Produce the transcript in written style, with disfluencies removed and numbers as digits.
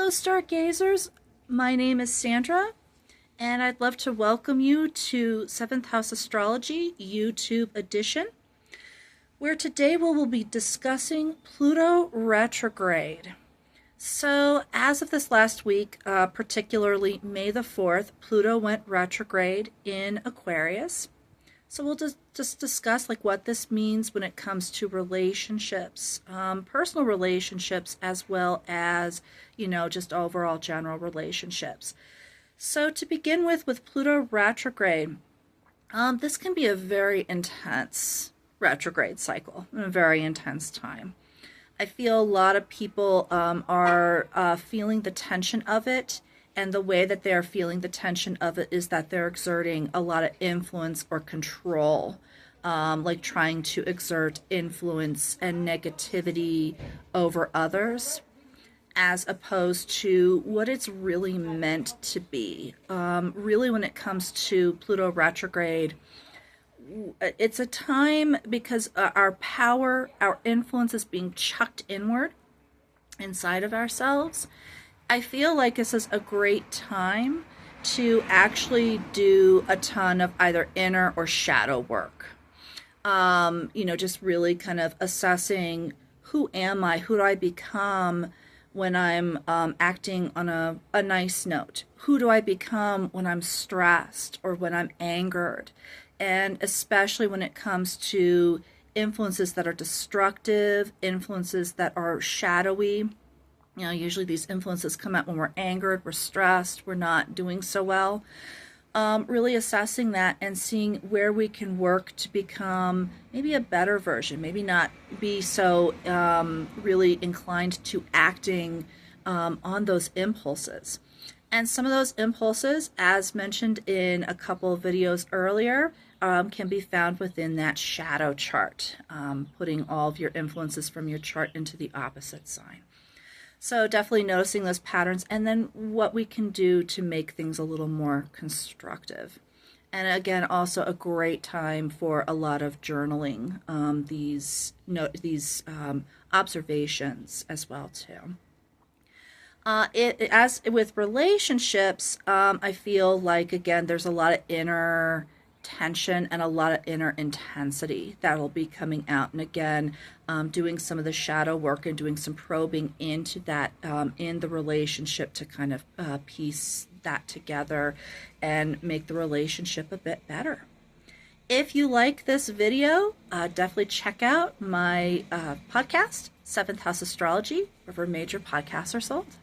Hello, stargazers. My name is Sandra, and I'd love to welcome you to 7th House Astrology YouTube edition, where today we will be discussing Pluto retrograde. So, as of this last week, particularly May the 4th, Pluto went retrograde in Aquarius. So we'll just discuss what this means when it comes to relationships, personal relationships, as well as, just overall general relationships. So to begin with Pluto retrograde, this can be a very intense retrograde cycle, a very intense time. I feel a lot of people are feeling the tension of it. And the way that they're feeling the tension of it is that they're exerting a lot of influence or control, like trying to exert influence and negativity over others, as opposed to what it's really meant to be. Really, when it comes to Pluto retrograde, it's a time because our power, our influence is being chucked inward inside of ourselves. I feel like this is a great time to actually do a ton of either inner or shadow work. Just really kind of assessing, who am I? Who do I become when I'm acting on a nice note? Who do I become when I'm stressed or when I'm angered? And especially when it comes to influences that are destructive, influences that are shadowy. Usually these influences come out when we're angered, we're stressed, we're not doing so well. Really assessing that and seeing where we can work to become maybe a better version, maybe not be so really inclined to acting on those impulses. And some of those impulses, as mentioned in a couple of videos earlier, can be found within that shadow chart, putting all of your influences from your chart into the opposite sign. So definitely noticing those patterns, and then what we can do to make things a little more constructive. And again, also a great time for a lot of journaling, these observations as well too. As with relationships, I feel like, again, there's a lot of inner tension and a lot of inner intensity that'll be coming out. And again, doing some of the shadow work and doing some probing into that in the relationship to kind of piece that together and make the relationship a bit better. If you like this video, definitely check out my podcast, 7th House Astrology, wherever major podcasts are sold.